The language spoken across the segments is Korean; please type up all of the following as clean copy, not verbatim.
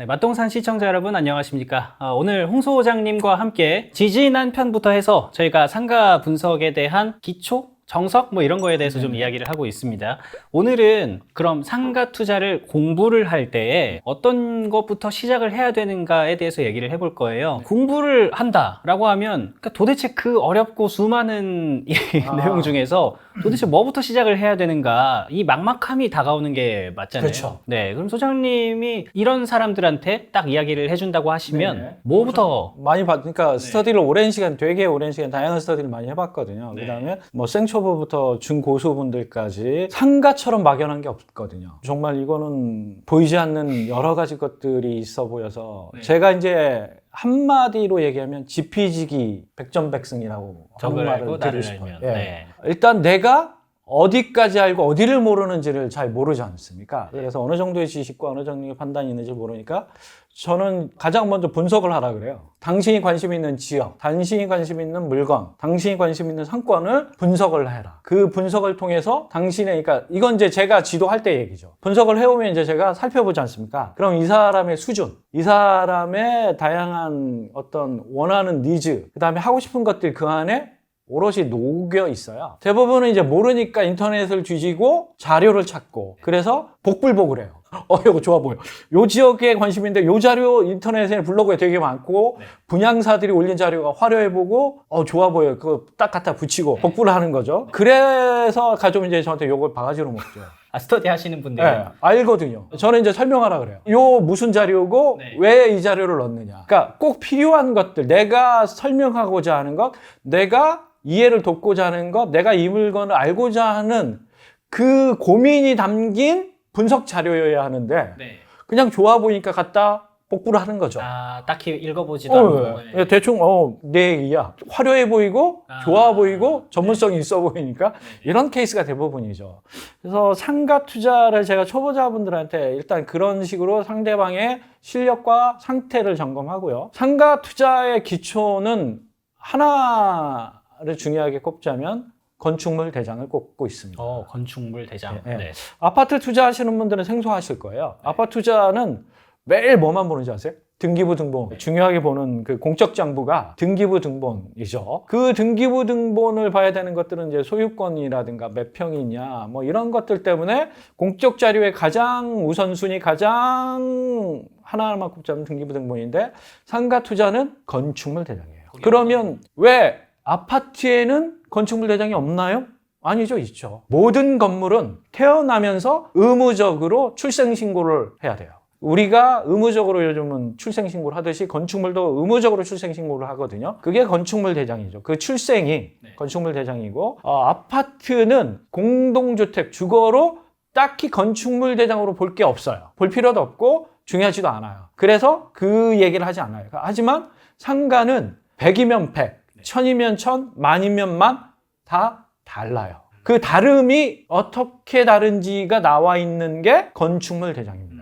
네, 맛동산 시청자 여러분 안녕하십니까. 오늘 홍 소장님과 함께 지지난 편부터 해서 저희가 상가 분석에 대한 기초? 정석? 뭐 이런 거에 대해서 좀 이야기를 하고 있습니다. 오늘은 그럼 상가 투자를 공부를 할 때에 어떤 것부터 시작을 해야 되는가에 대해서 얘기를 해볼 거예요. 공부를 한다라고 하면 그러니까 도대체 그 어렵고 수많은 이 내용 중에서 도대체 뭐부터 시작을 해야 되는가, 이 막막함이 다가오는 게 맞잖아요. 그렇죠. 네, 그럼 소장님이 이런 사람들한테 딱 이야기를 해준다고 하시면 네네. 뭐부터? 많이 그러니까 스터디를 되게 오랜 시간 다양한 스터디를 많이 해봤거든요. 네. 그다음에 뭐 생초보부터 중고수분들까지 상가처럼 막연한 게 없거든요. 정말 이거는 보이지 않는 여러 가지 것들이 있어 보여서 네. 제가 이제 한마디로 얘기하면 지피지기 백전백승이라고 적을 하는 알고 말을 나를 드리고 싶어요. 알면. 예. 네. 일단 내가 어디까지 알고 어디를 모르는지를 잘 모르지 않습니까? 그래서 어느 정도의 지식과 어느 정도의 판단이 있는지 모르니까 저는 가장 먼저 분석을 하라 그래요. 당신이 관심 있는 지역, 당신이 관심 있는 물건, 당신이 관심 있는 상권을 분석을 해라. 그 분석을 통해서 그러니까 이건 이제 제가 지도할 때 얘기죠. 분석을 해오면 이제 제가 살펴보지 않습니까? 그럼 이 사람의 수준, 이 사람의 다양한 어떤 원하는 니즈, 그 다음에 하고 싶은 것들 그 안에 오롯이 녹여 있어요. 대부분은 이제 모르니까 인터넷을 뒤지고 자료를 찾고 그래서 복불복을 해요. 이거 좋아 보여. 요 지역에 관심인데 요 자료 인터넷에 블로그에 되게 많고 분양사들이 올린 자료가 화려해보고 좋아 보여. 그거 딱 갖다 붙이고 복불을 하는 거죠. 그래서 가져오면 이제 저한테 요걸 바가지로 먹죠. 스터디 하시는 분들. 네, 알거든요. 저는 이제 설명하라 그래요. 요 무슨 자료고 네. 왜 이 자료를 넣느냐. 그러니까 꼭 필요한 것들, 내가 설명하고자 하는 것, 내가 이해를 돕고자 하는 것, 내가 이 물건을 알고자 하는 그 고민이 담긴 분석 자료여야 하는데 네. 그냥 좋아 보이니까 갖다 복구를 하는 거죠. 딱히 읽어보지도 않고. 네. 대충 내 얘기야. 화려해 보이고 좋아 보이고 전문성이 있어 보이니까 이런 케이스가 대부분이죠. 그래서 상가 투자를 제가 초보자분들한테 일단 그런 식으로 상대방의 실력과 상태를 점검하고요. 상가 투자의 기초는 하나를 중요하게 꼽자면 건축물 대장을 꼽고 있습니다. 건축물 대장. 네. 네. 아파트 투자하시는 분들은 생소하실 거예요. 아파트 투자는 매일 뭐만 보는지 아세요? 등기부 등본. 중요하게 보는 그 공적 장부가 등기부 등본이죠. 그 등기부 등본을 봐야 되는 것들은 이제 소유권이라든가 몇 평이냐 뭐 이런 것들 때문에 공적 자료의 가장 우선순위 가장 하나만 꼽자면 등기부 등본인데 상가 투자는 건축물 대장이에요. 그러면 왜 아파트에는 건축물 대장이 없나요? 아니죠, 있죠. 모든 건물은 태어나면서 의무적으로 출생신고를 해야 돼요. 우리가 의무적으로 요즘은 출생신고를 하듯이 건축물도 의무적으로 출생신고를 하거든요. 그게 건축물 대장이죠. 그 출생이 건축물 대장이고, 아파트는 공동주택, 주거로 딱히 건축물 대장으로 볼 게 없어요. 볼 필요도 없고 중요하지도 않아요. 그래서 그 얘기를 하지 않아요. 하지만 상가는 100이면 100, 1000이면 1000, 만이면 만 다 달라요. 그 다름이 어떻게 다른지가 나와 있는 게 건축물 대장입니다.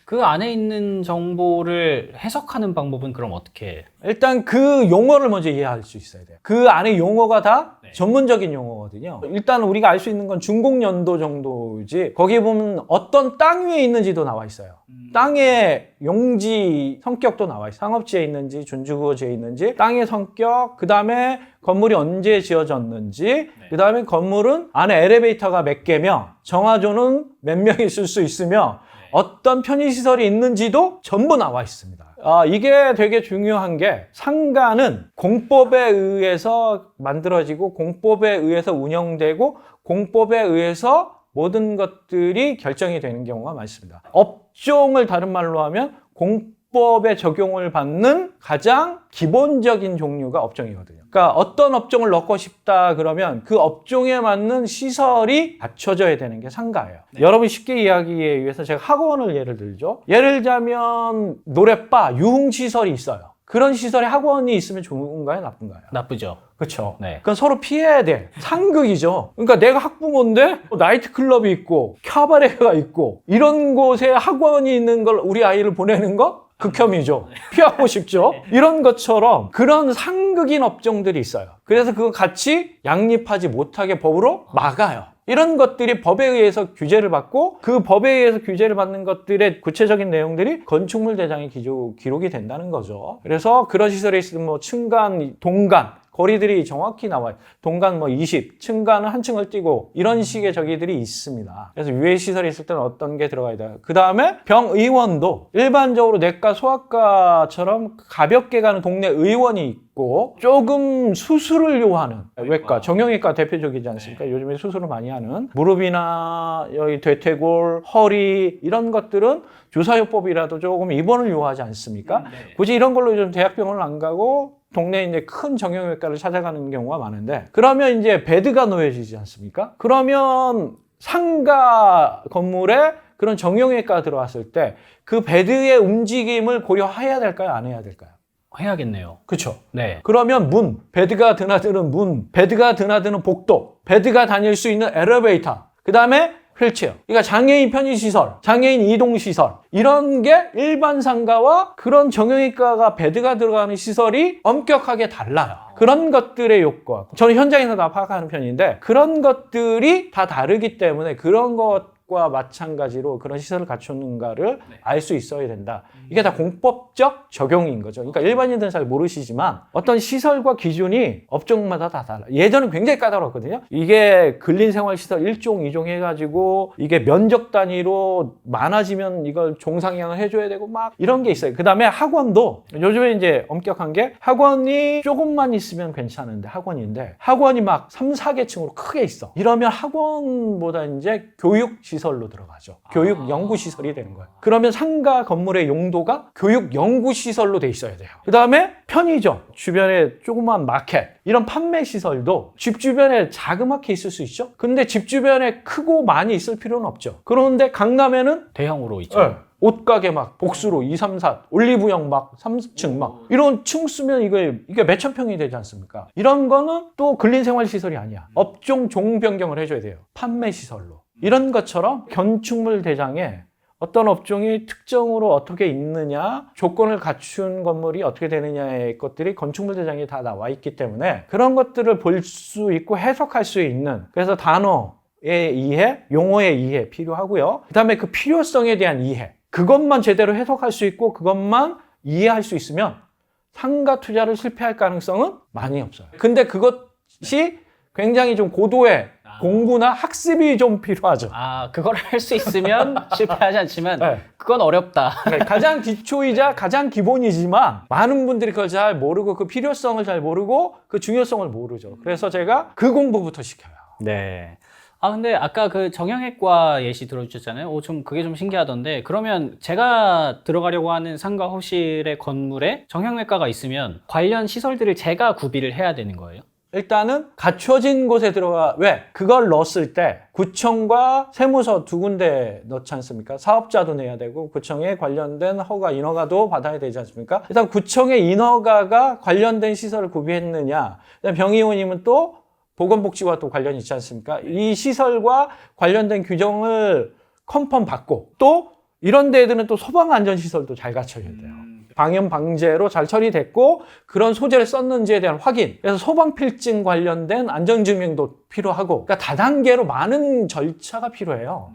그 안에 있는 정보를 해석하는 방법은 그럼 어떻게? 일단 그 용어를 먼저 이해할 수 있어야 돼요. 그 안에 용어가 다 전문적인 용어거든요. 일단 우리가 알 수 있는 건 준공연도 정도지, 거기 보면 어떤 땅 위에 있는지도 나와 있어요. 땅의 용지 성격도 나와 있어요. 상업지에 있는지 준주거지에 있는지 땅의 성격, 그 다음에 건물이 언제 지어졌는지, 그 다음에 건물은 안에 엘리베이터가 몇 개며 정화조는 몇 명이 쓸 수 있으며 어떤 편의시설이 있는지도 전부 나와 있습니다. 이게 되게 중요한 게, 상가는 공법에 의해서 만들어지고 공법에 의해서 운영되고 공법에 의해서 모든 것들이 결정이 되는 경우가 많습니다. 업종을 다른 말로 하면 공법에 적용을 받는 가장 기본적인 종류가 업종이거든요. 그러니까 어떤 업종을 넣고 싶다 그러면 그 업종에 맞는 시설이 갖춰져야 되는 게 상가예요. 여러분 쉽게 이야기에 위해서 제가 학원을 예를 들죠. 예를 들자면 노래바, 유흥시설이 있어요. 그런 시설에 학원이 있으면 좋은가요? 나쁜가요? 나쁘죠. 그렇죠. 네. 그건 서로 피해야 돼. 상극이죠. 그러니까 내가 학부모인데 나이트클럽이 있고 캬바레가 있고 이런 곳에 학원이 있는 걸 우리 아이를 보내는 거 극혐이죠. 피하고 싶죠. 이런 것처럼 그런 상극인 업종들이 있어요. 그래서 그거 같이 양립하지 못하게 법으로 막아요. 이런 것들이 법에 의해서 규제를 받고 그 법에 의해서 규제를 받는 것들의 구체적인 내용들이 건축물 대장에 기록이 된다는 거죠. 그래서 그런 시설에 있으면 뭐 층간, 동간 거리들이 정확히 나와요. 동간 뭐 20, 층간은 한 층을 띄고 이런 식의 저기들이 있습니다. 그래서 유해시설이 있을 때는 어떤 게 들어가야 돼요. 그 다음에 병의원도 일반적으로 내과, 소아과처럼 가볍게 가는 동네 의원이 있고 조금 수술을 요하는 외과, 정형외과 대표적이지 않습니까? 요즘에 수술을 많이 하는 무릎이나 여기 대퇴골, 허리 이런 것들은 주사요법이라도 조금 입원을 요하지 않습니까? 굳이 이런 걸로 좀 대학병원을 안 가고 동네에 이제 큰 정형외과를 찾아가는 경우가 많은데 그러면 이제 베드가 놓여지지 않습니까? 그러면 상가 건물에 그런 정형외과가 들어왔을 때 그 베드의 움직임을 고려해야 될까요? 안 해야 될까요? 해야겠네요. 그렇죠. 네. 그러면 문, 베드가 드나드는 문, 베드가 드나드는 복도, 베드가 다닐 수 있는 엘리베이터, 그 다음에 휠체어. 그러니까 장애인 편의시설, 장애인 이동시설 이런 게 일반 상가와 그런 정형외과가 베드가 들어가는 시설이 엄격하게 달라요. 그런 것들의 요건. 저는 현장에서 다 파악하는 편인데 그런 것들이 다 다르기 때문에 그런 것과 마찬가지로 그런 시설을 갖췄는가를 알 수 있어야 된다. 이게 다 공법적 적용인 거죠. 그러니까 일반인들은 잘 모르시지만 어떤 시설과 기준이 업종마다 다 달라요. 예전은 굉장히 까다로웠거든요. 이게 근린생활시설 1종, 2종 해가지고 이게 면적 단위로 많아지면 이걸 종상향을 해줘야 되고 막 이런 게 있어요. 그 다음에 학원도 요즘에 이제 엄격한 게 학원이 조금만 있으면 괜찮은데 학원인데 학원이 막 3, 4개층으로 크게 있어. 이러면 학원보다 이제 교육시설로 들어가죠. 교육연구시설이 되는 거예요. 그러면 상가 건물의 용도가 교육연구시설로 돼 있어야 돼요. 그 다음에 편의점, 주변에 조그만 마켓, 이런 판매시설도 집 주변에 자그맣게 있을 수 있죠. 근데 집 주변에 크고 많이 있을 필요는 없죠. 그런데 강남에는 대형으로 있죠. 네. 옷가게 막 복수로 2, 3, 4 올리브영 막 3층 막 이런 층 쓰면 이게 몇천 평이 되지 않습니까? 이런 거는 또 근린생활시설이 아니야. 업종 종 변경을 해줘야 돼요. 판매시설로. 이런 것처럼 건축물 대장에 어떤 업종이 특정으로 어떻게 있느냐, 조건을 갖춘 건물이 어떻게 되느냐의 것들이 건축물 대장에 다 나와 있기 때문에 그런 것들을 볼 수 있고 해석할 수 있는, 그래서 단어의 이해, 용어의 이해 필요하고요. 그 다음에 그 필요성에 대한 이해, 그것만 제대로 해석할 수 있고 그것만 이해할 수 있으면 상가 투자를 실패할 가능성은 많이 없어요. 근데 그것이 굉장히 좀 고도의 공부나 학습이 좀 필요하죠. 그걸 할 수 있으면 실패하지 않지만 네. 그건 어렵다. 네, 가장 기초이자 가장 기본이지만 많은 분들이 그걸 잘 모르고 그 필요성을 잘 모르고 그 중요성을 모르죠. 그래서 제가 그 공부부터 시켜요. 네. 근데 아까 그 정형외과 예시 들어주셨잖아요. 그게 좀 신기하던데, 그러면 제가 들어가려고 하는 상가 호실의 건물에 정형외과가 있으면 관련 시설들을 제가 구비를 해야 되는 거예요? 일단은 갖춰진 곳에 왜? 그걸 넣었을 때 구청과 세무서 두 군데 넣지 않습니까? 사업자도 내야 되고 구청에 관련된 허가, 인허가도 받아야 되지 않습니까? 일단 구청의 인허가가 관련된 시설을 구비했느냐, 병의원이면 또 보건복지와 또 관련이 있지 않습니까? 이 시설과 관련된 규정을 컨펌 받고 또 이런 데들은 또 소방안전시설도 잘 갖춰야 돼요. 방염 방제로 잘 처리됐고 그런 소재를 썼는지에 대한 확인, 그래서 소방필증 관련된 안전증명도 필요하고, 그러니까 다단계로 많은 절차가 필요해요.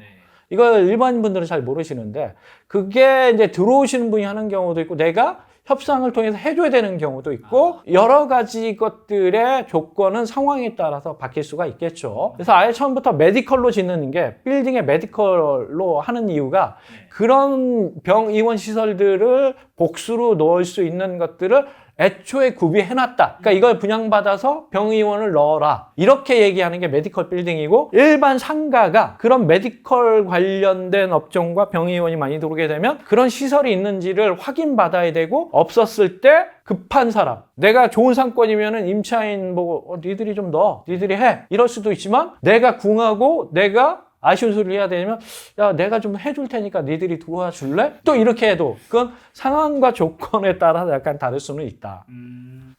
이걸 일반인분들은 잘 모르시는데 그게 이제 들어오시는 분이 하는 경우도 있고 내가 협상을 통해서 해줘야 되는 경우도 있고 여러 가지 것들의 조건은 상황에 따라서 바뀔 수가 있겠죠. 그래서 아예 처음부터 메디컬로 짓는 게, 빌딩에 메디컬로 하는 이유가 그런 병의원 시설들을 복수로 넣을 수 있는 것들을 애초에 구비해놨다. 그러니까 이걸 분양받아서 병의원을 넣어라. 이렇게 얘기하는 게 메디컬 빌딩이고, 일반 상가가 그런 메디컬 관련된 업종과 병의원이 많이 들어오게 되면 그런 시설이 있는지를 확인받아야 되고, 없었을 때 급한 사람, 내가 좋은 상권이면은 임차인 보고 니들이 좀 넣어, 니들이 해, 이럴 수도 있지만 내가 궁하고 내가 아쉬운 소리를 해야 되면 야, 내가 좀 해줄 테니까 니들이 들어와 줄래? 또 이렇게 해도 그건 상황과 조건에 따라서 약간 다를 수는 있다.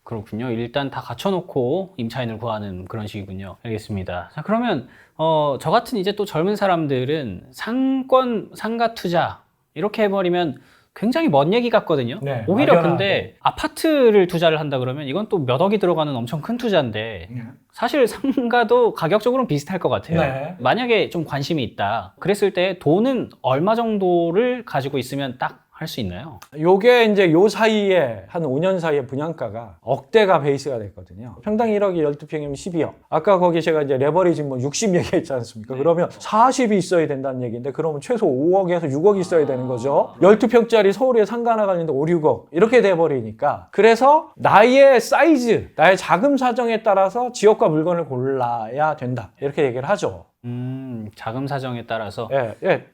그렇군요. 일단 다 갖춰놓고 임차인을 구하는 그런 식이군요. 알겠습니다. 자, 그러면 저 같은 이제 또 젊은 사람들은 상권, 상가 투자 이렇게 해버리면 굉장히 먼 얘기 같거든요. 네, 오히려 막연하고. 근데 아파트를 투자를 한다 그러면 이건 또 몇 억이 들어가는 엄청 큰 투자인데 사실 상가도 가격적으로는 비슷할 것 같아요. 네. 만약에 좀 관심이 있다 그랬을 때 돈은 얼마 정도를 가지고 있으면 딱 할 수 있나요? 요게 이제 요 사이에 한 5년 사이에 분양가가 억대가 베이스가 됐거든요. 평당 1억이 12평이면 12억. 아까 거기 제가 이제 레버리지 뭐 60 얘기했지 않습니까? 그러면 40이 있어야 된다는 얘기인데 그러면 최소 5억에서 6억 있어야 되는 거죠. 12평짜리 서울에 상가 하나 가는데 5, 6억 이렇게 돼버리니까 그래서 나의 사이즈, 나의 자금 사정에 따라서 지역과 물건을 골라야 된다. 이렇게 얘기를 하죠. 자금 사정에 따라서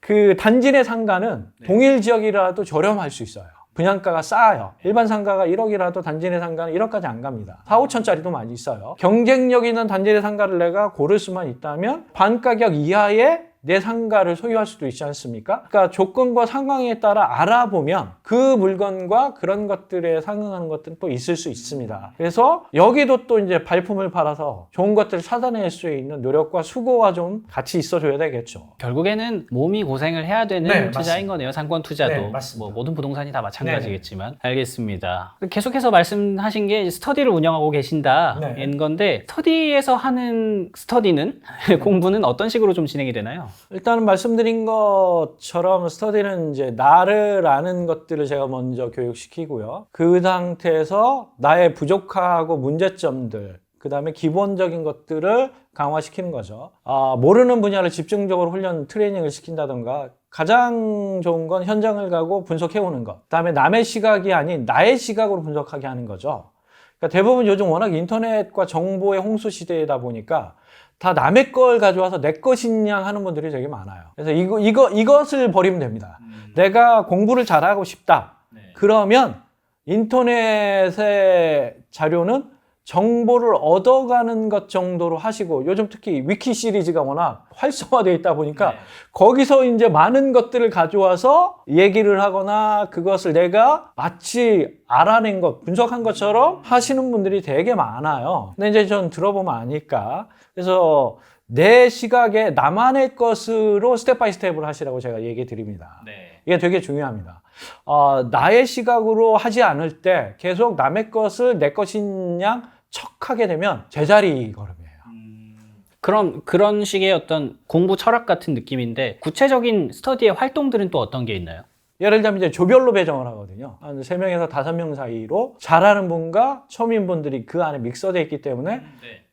그 단지 내 상가는 동일 지역이라도 저렴할 수 있어요. 분양가가 싸요. 일반 상가가 1억이라도 단지 내 상가는 1억까지 안 갑니다. 4, 5천짜리도 많이 있어요. 경쟁력 있는 단지 내 상가를 내가 고를 수만 있다면 반가격 이하의 내 상가를 소유할 수도 있지 않습니까? 그러니까 조건과 상황에 따라 알아보면 그 물건과 그런 것들에 상응하는 것들은 또 있을 수 있습니다. 그래서 여기도 또 이제 발품을 팔아서 좋은 것들을 찾아낼 수 있는 노력과 수고가 좀 같이 있어줘야 되겠죠. 결국에는 몸이 고생을 해야 되는 네, 투자인 맞습니다. 거네요. 상권 투자도. 네, 맞습니다. 뭐 모든 부동산이 다 마찬가지겠지만. 알겠습니다. 계속해서 말씀하신 게 스터디를 운영하고 계신다인 네. 건데 스터디에서 하는 스터디는 공부는 어떤 식으로 좀 진행이 되나요? 일단은 말씀드린 것처럼 스터디는 이제 나를 아는 것들을 제가 먼저 교육시키고요. 그 상태에서 나의 부족하고 문제점들, 그 다음에 기본적인 것들을 강화시키는 거죠. 모르는 분야를 집중적으로 훈련, 트레이닝을 시킨다던가 가장 좋은 건 현장을 가고 분석해오는 것. 그 다음에 남의 시각이 아닌 나의 시각으로 분석하게 하는 거죠. 그러니까 대부분 요즘 워낙 인터넷과 정보의 홍수 시대이다 보니까 다 남의 걸 가져와서 내 것인 양 하는 분들이 되게 많아요. 그래서 이것을 버리면 됩니다. 내가 공부를 잘하고 싶다. 그러면 인터넷의 자료는 정보를 얻어가는 것 정도로 하시고 요즘 특히 위키 시리즈가 워낙 활성화되어 있다 보니까 거기서 이제 많은 것들을 가져와서 얘기를 하거나 그것을 내가 마치 알아낸 것, 분석한 것처럼 하시는 분들이 되게 많아요. 근데 이제 전 들어보면 아니까. 그래서 내 시각에 나만의 것으로 스텝 바이 스텝을 하시라고 제가 얘기 드립니다. 이게 되게 중요합니다. 나의 시각으로 하지 않을 때 계속 남의 것을 내 것인 양 척하게 되면 제자리 걸음이에요. 그럼 그런 식의 어떤 공부 철학 같은 느낌인데 구체적인 스터디의 활동들은 또 어떤 게 있나요? 예를 들면 이제 조별로 배정을 하거든요. 한 3명에서 5명 사이로 잘하는 분과 처음인 분들이 그 안에 믹서되어 있기 때문에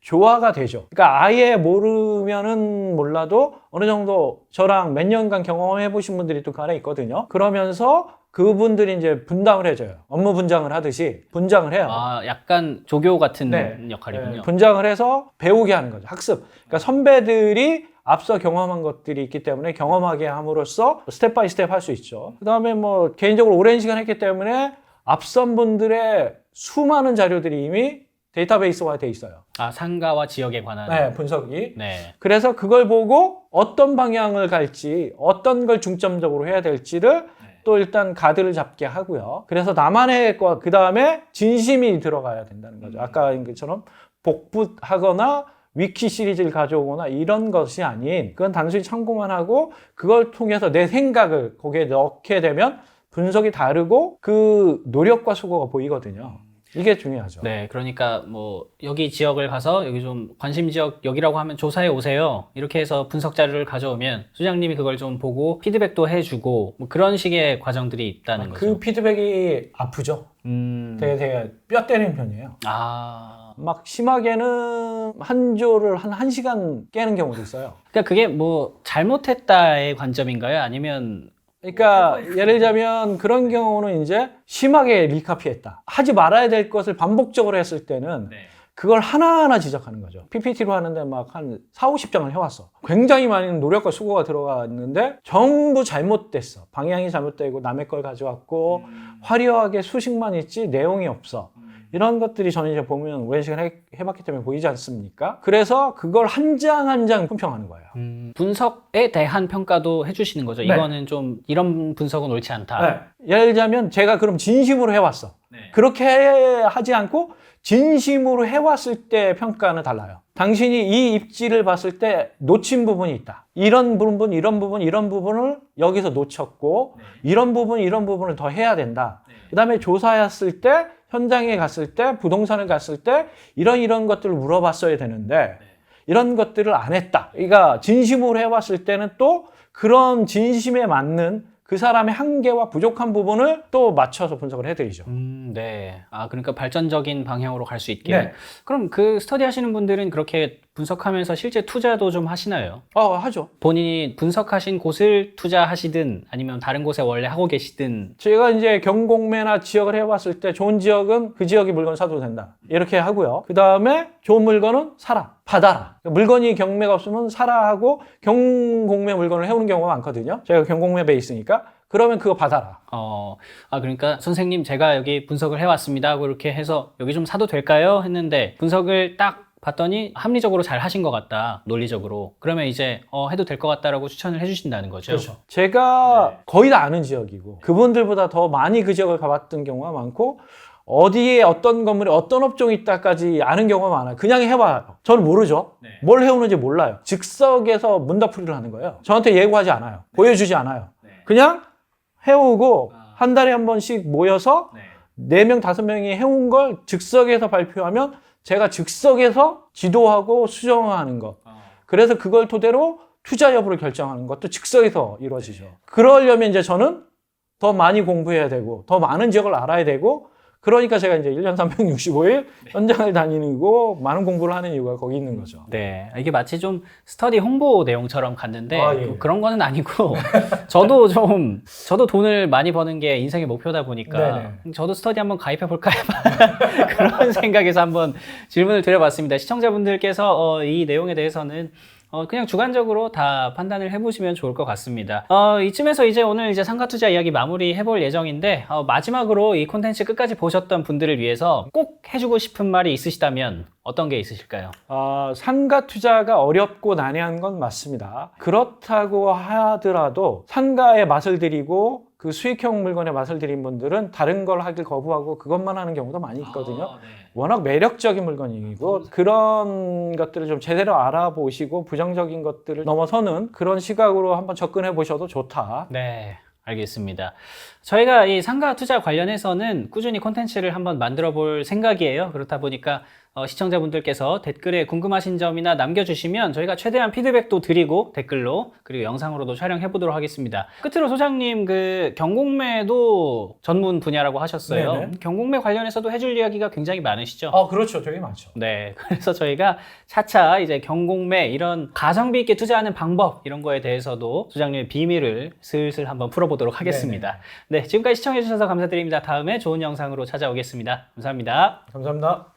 조화가 되죠. 그러니까 아예 모르면은 몰라도 어느 정도 저랑 몇 년간 경험해 보신 분들이 또 그 안에 있거든요. 그러면서 그분들이 이제 분담을 해줘요. 업무 분장을 하듯이 분장을 해요. 약간 조교 같은 역할이군요. 분장을 해서 배우게 하는 거죠. 학습. 그러니까 선배들이 앞서 경험한 것들이 있기 때문에 경험하게 함으로써 스텝 바이 스텝 할 수 있죠. 그 다음에 뭐 개인적으로 오랜 시간 했기 때문에 앞선 분들의 수많은 자료들이 이미 데이터베이스화 돼 있어요. 상가와 지역에 관한 분석이. 네. 그래서 그걸 보고 어떤 방향을 갈지, 어떤 걸 중점적으로 해야 될지를 또 일단 가드를 잡게 하고요. 그래서 나만의 것, 그 다음에 진심이 들어가야 된다는 거죠. 아까 것처럼 복붙하거나 위키 시리즈를 가져오거나 이런 것이 아닌 그건 단순히 참고만 하고 그걸 통해서 내 생각을 거기에 넣게 되면 분석이 다르고 그 노력과 수고가 보이거든요. 이게 중요하죠. 네, 그러니까 뭐 여기 지역을 가서 여기 좀 관심 지역 여기라고 하면 조사해 오세요. 이렇게 해서 분석 자료를 가져오면 수장님이 그걸 좀 보고 피드백도 해주고 뭐 그런 식의 과정들이 있다는 거죠. 그 피드백이 아프죠. 되게 뼈 때리는 편이에요. 막 심하게는 한 조를 한 1시간 깨는 경우도 있어요. 그러니까 그게 뭐 잘못했다의 관점인가요? 아니면 그러니까 예를 들자면 그런 경우는 이제 심하게 리카피했다. 하지 말아야 될 것을 반복적으로 했을 때는 그걸 하나하나 지적하는 거죠. PPT로 하는데 막 한 4, 50장을 해왔어. 굉장히 많은 노력과 수고가 들어갔는데 전부 잘못됐어. 방향이 잘못되고 남의 걸 가져왔고 화려하게 수식만 있지 내용이 없어. 이런 것들이 저는 이제 보면 오랜 시간 해봤기 때문에 보이지 않습니까? 그래서 그걸 한 장 한 장 품평하는 거예요. 분석에 대한 평가도 해주시는 거죠. 이거는 좀 이런 분석은 옳지 않다. 예를 들자면 제가 그럼 진심으로 해왔어. 그렇게 하지 않고 진심으로 해왔을 때 평가는 달라요. 당신이 이 입지를 봤을 때 놓친 부분이 있다. 이런 부분, 이런 부분, 이런 부분을 여기서 놓쳤고 이런 부분, 이런 부분을 더 해야 된다. 그 다음에 조사했을 때, 현장에 갔을 때, 부동산을 갔을 때 이런 것들을 물어봤어야 되는데 이런 것들을 안 했다. 그러니까 진심으로 해왔을 때는 또 그런 진심에 맞는 그 사람의 한계와 부족한 부분을 또 맞춰서 분석을 해드리죠. 네. 아, 그러니까 발전적인 방향으로 갈 수 있게. 네. 그럼 그 스터디 하시는 분들은 그렇게 분석하면서 실제 투자도 좀 하시나요? 하죠. 본인이 분석하신 곳을 투자하시든 아니면 다른 곳에 원래 하고 계시든. 제가 이제 경공매나 지역을 해봤을 때 좋은 지역은 그 지역의 물건 사도 된다. 이렇게 하고요. 그 다음에 좋은 물건은 사라, 받아라. 물건이 경매가 없으면 사라 하고 경공매 물건을 해오는 경우가 많거든요. 제가 경공매 베이스니까. 그러면 그거 받아라. 그러니까 선생님 제가 여기 분석을 해왔습니다. 그렇게 해서 여기 좀 사도 될까요? 했는데 분석을 딱 봤더니 합리적으로 잘 하신 것 같다. 논리적으로. 그러면 이제 해도 될 것 같다라고 추천을 해주신다는 거죠. 그렇죠. 제가 거의 다 아는 지역이고 그분들보다 더 많이 그 지역을 가봤던 경우가 많고 어디에 어떤 건물에 어떤 업종이 있다까지 아는 경우가 많아요. 그냥 해봐요. 저는 모르죠. 네. 뭘 해오는지 몰라요. 즉석에서 문답풀이를 하는 거예요. 저한테 예고하지 않아요. 보여주지 않아요. 그냥 해오고 한 달에 한 번씩 모여서 4명, 5명이 해온 걸 즉석에서 발표하면 제가 즉석에서 지도하고 수정하는 것. 그래서 그걸 토대로 투자 여부를 결정하는 것도 즉석에서 이루어지죠. 그러려면 이제 저는 더 많이 공부해야 되고 더 많은 지역을 알아야 되고 그러니까 제가 이제 1년 365일 현장을 다니고 많은 공부를 하는 이유가 거기 있는 거죠. 네. 이게 마치 좀 스터디 홍보 내용처럼 갔는데 예. 그런 거는 아니고 저도 돈을 많이 버는 게 인생의 목표다 보니까 저도 스터디 한번 가입해 볼까 그런 생각에서 한번 질문을 드려봤습니다. 시청자분들께서 이 내용에 대해서는 그냥 주관적으로 다 판단을 해보시면 좋을 것 같습니다. 이쯤에서 이제 오늘 이제 상가투자 이야기 마무리 해볼 예정인데, 마지막으로 이 콘텐츠 끝까지 보셨던 분들을 위해서 꼭 해주고 싶은 말이 있으시다면 어떤 게 있으실까요? 상가 투자가 어렵고 난해한 건 맞습니다. 그렇다고 하더라도 상가의 맛을 들이고 그 수익형 물건의 맛을 들인 분들은 다른 걸 하길 거부하고 그것만 하는 경우도 많이 있거든요. 워낙 매력적인 물건이고 그런 것들을 좀 제대로 알아보시고 부정적인 것들을 넘어서는 그런 시각으로 한번 접근해 보셔도 좋다. 네. 알겠습니다. 저희가 이 상가 투자 관련해서는 꾸준히 콘텐츠를 한번 만들어 볼 생각이에요. 그렇다 보니까 시청자분들께서 댓글에 궁금하신 점이나 남겨주시면 저희가 최대한 피드백도 드리고 댓글로 그리고 영상으로도 촬영해 보도록 하겠습니다. 끝으로 소장님 그 경공매도 전문 분야라고 하셨어요. 네네. 경공매 관련해서도 해줄 이야기가 굉장히 많으시죠? 그렇죠. 되게 많죠. 네. 그래서 저희가 차차 이제 경공매 이런 가성비 있게 투자하는 방법 이런 거에 대해서도 소장님의 비밀을 슬슬 한번 풀어보도록 하겠습니다. 네. 지금까지 시청해 주셔서 감사드립니다. 다음에 좋은 영상으로 찾아오겠습니다. 감사합니다. 감사합니다.